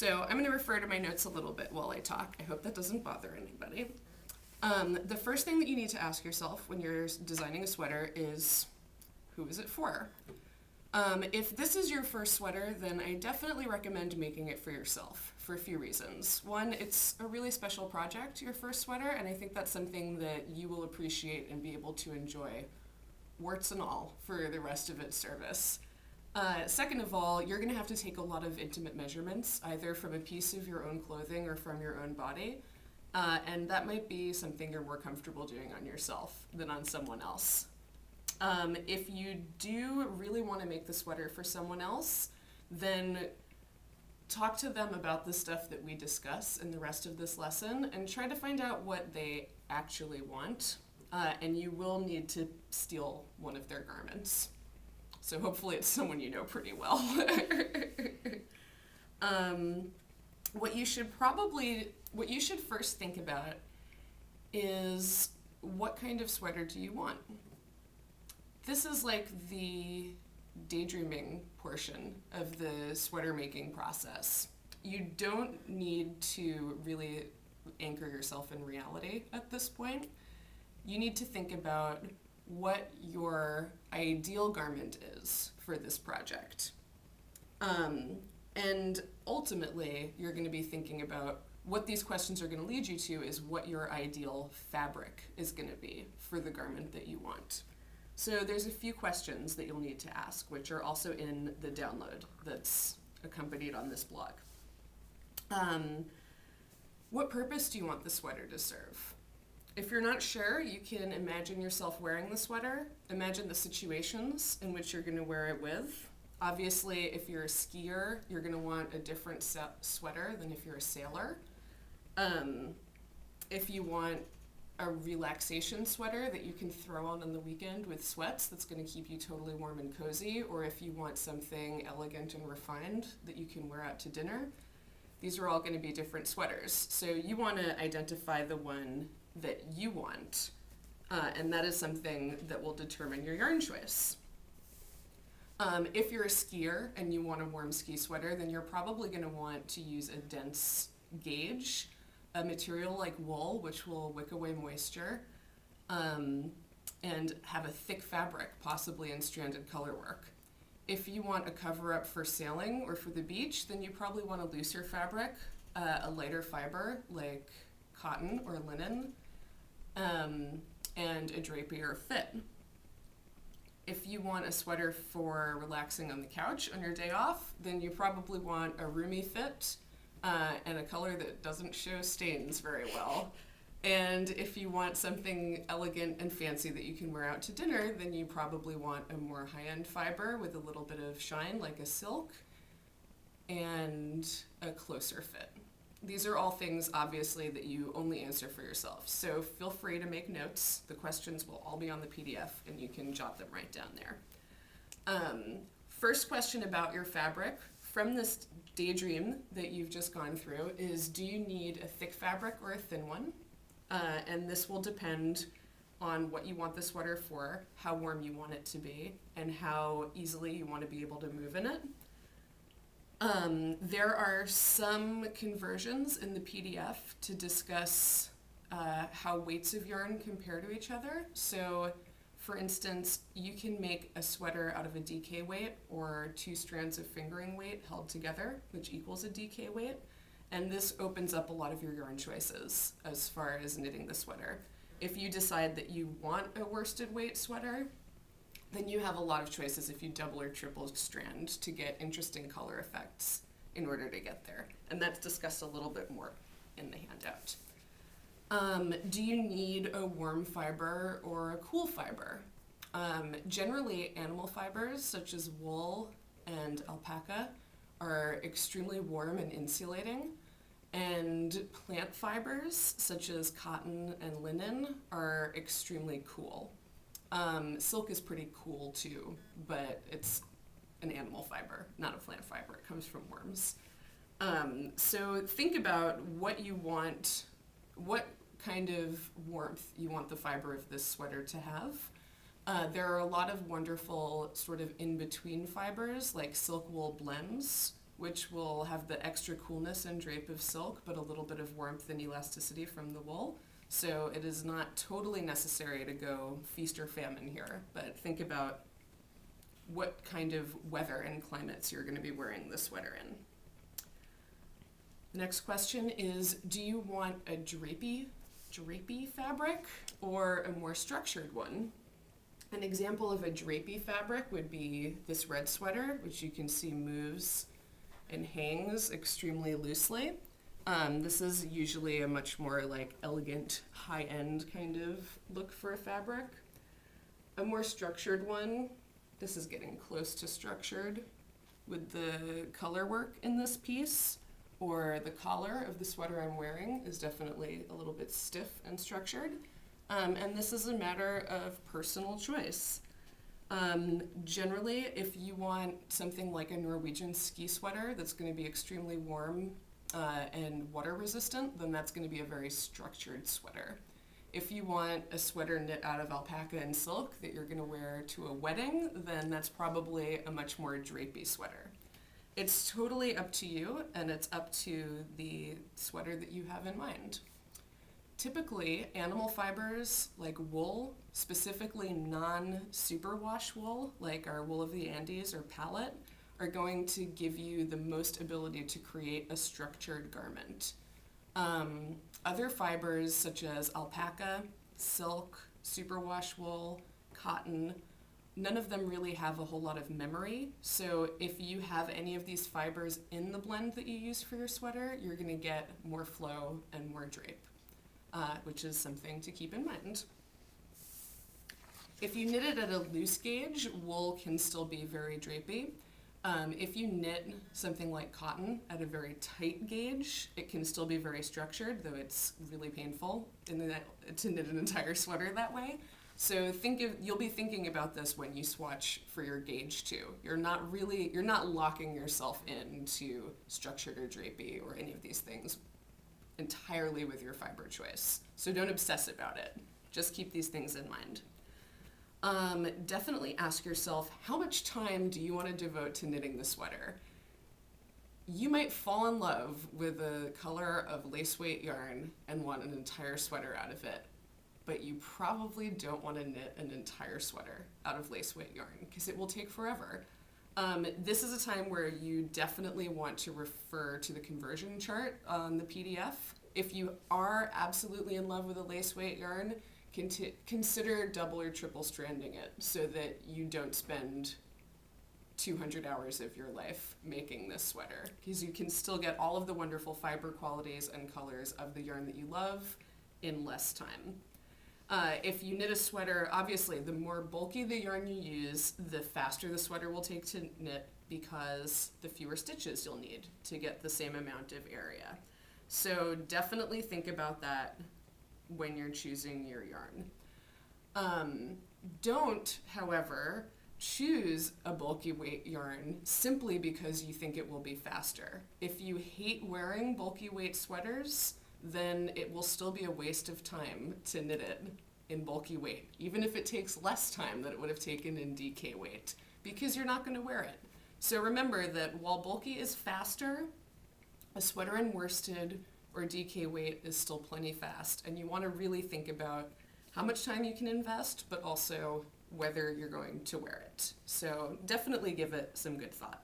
So I'm going to refer to my notes a little bit while I talk. I hope that doesn't bother anybody. The first thing that you need to ask yourself when you're designing a sweater is, who is it for? If this is your first sweater, then I definitely recommend making it for yourself for a few reasons. One, it's a really special project, your first sweater, and I think that's something that you will appreciate and be able to enjoy, warts and all, for the rest of its service. Second of all, you're going to have to take a lot of intimate measurements, either from a piece of your own clothing or from your own body, and that might be something you're more comfortable doing on yourself than on someone else. If you do really want to make the sweater for someone else, then talk to them about the stuff that we discuss in the rest of this lesson and try to find out what they actually want. And you will need to steal one of their garments. So hopefully it's someone you know pretty well. What you should first think about is, what kind of sweater do you want? This is like the daydreaming portion of the sweater making process. You don't need to really anchor yourself in reality at this point. You need to think about what your ideal garment is for this project. And ultimately, you're going to be thinking about what these questions are going to lead you to is what your ideal fabric is going to be for the garment that you want. So there's a few questions that you'll need to ask, which are also in the download that's accompanied on this blog. What purpose do you want the sweater to serve? If you're not sure, you can imagine yourself wearing the sweater. Imagine the situations in which you're going to wear it with. Obviously, if you're a skier, you're going to want a different sweater than if you're a sailor. If you want a relaxation sweater that you can throw on the weekend with sweats that's going to keep you totally warm and cozy, or if you want something elegant and refined that you can wear out to dinner, these are all going to be different sweaters. So you want to identify the one that you want, and that is something that will determine your yarn choice. If you're a skier and you want a warm ski sweater, then you're probably going to want to use a dense gauge, a material like wool, which will wick away moisture, and have a thick fabric, possibly in stranded color work. If you want a cover-up for sailing or for the beach, then you probably want a looser fabric, a lighter fiber like cotton or linen, and a drapier fit. If you want a sweater for relaxing on the couch on your day off, then you probably want a roomy fit and a color that doesn't show stains very well. And if you want something elegant and fancy that you can wear out to dinner, then you probably want a more high-end fiber with a little bit of shine, like a silk, and a closer fit. These are all things, obviously, that you only answer for yourself. So feel free to make notes. The questions will all be on the PDF, and you can jot them right down there. First question about your fabric from this daydream that you've just gone through is, do you need a thick fabric or a thin one? And this will depend on what you want the sweater for, how warm you want it to be, and how easily you want to be able to move in it. There are some conversions in the PDF to discuss how weights of yarn compare to each other. So, for instance, you can make a sweater out of a DK weight or 2 strands of fingering weight held together, which equals a DK weight. And this opens up a lot of your yarn choices as far as knitting the sweater. If you decide that you want a worsted weight sweater, then you have a lot of choices if you double or triple strand to get interesting color effects in order to get there. And that's discussed a little bit more in the handout. Do you need a warm fiber or a cool fiber? Generally, animal fibers such as wool and alpaca are extremely warm and insulating, and plant fibers such as cotton and linen are extremely cool. Silk is pretty cool too, but it's an animal fiber, not a plant fiber. It comes from worms. So think about what you want, what kind of warmth you want the fiber of this sweater to have. There are a lot of wonderful sort of in-between fibers like silk wool blends, which will have the extra coolness and drape of silk, but a little bit of warmth and elasticity from the wool. So it is not totally necessary to go feast or famine here, but think about what kind of weather and climates you're going to be wearing the sweater in. The next question is, do you want a drapey fabric or a more structured one? An example of a drapey fabric would be this red sweater, which you can see moves and hangs extremely loosely. This is usually a much more like elegant, high-end kind of look for a fabric. A more structured one, this is getting close to structured with the color work in this piece, or the collar of the sweater I'm wearing is definitely a little bit stiff and structured. And this is a matter of personal choice. Generally, if you want something like a Norwegian ski sweater that's going to be extremely warm and water resistant, then that's going to be a very structured sweater. If you want a sweater knit out of alpaca and silk that you're going to wear to a wedding, then that's probably a much more drapey sweater. It's totally up to you, and it's up to the sweater that you have in mind. Typically, animal fibers like wool, specifically non-superwash wool, like our wool of the Andes or pallet, are going to give you the most ability to create a structured garment. Other fibers such as alpaca, silk, superwash wool, cotton, none of them really have a whole lot of memory. So if you have any of these fibers in the blend that you use for your sweater, you're going to get more flow and more drape, which is something to keep in mind. If you knit it at a loose gauge, wool can still be very drapey. If you knit something like cotton at a very tight gauge, it can still be very structured, though it's really painful to knit an entire sweater that way. So you'll be thinking about this when you swatch for your gauge too. You're not locking yourself into structured or drapey or any of these things entirely with your fiber choice. So don't obsess about it. Just keep these things in mind. Definitely ask yourself, how much time do you want to devote to knitting the sweater? You might fall in love with the color of lace weight yarn and want an entire sweater out of it, but you probably don't want to knit an entire sweater out of lace weight yarn because it will take forever. This is a time where you definitely want to refer to the conversion chart on the PDF. If you are absolutely in love with a lace weight yarn, consider double or triple stranding it so that you don't spend 200 hours of your life making this sweater, because you can still get all of the wonderful fiber qualities and colors of the yarn that you love in less time. If you knit a sweater, obviously the more bulky the yarn you use, the faster the sweater will take to knit because the fewer stitches you'll need to get the same amount of area. So definitely think about that when you're choosing your yarn. Don't, however, choose a bulky weight yarn simply because you think it will be faster. If you hate wearing bulky weight sweaters, then it will still be a waste of time to knit it in bulky weight, even if it takes less time than it would have taken in DK weight, because you're not going to wear it. So remember that while bulky is faster, a sweater in worsted or DK weight is still plenty fast, and you want to really think about how much time you can invest, but also whether you're going to wear it. So definitely give it some good thought.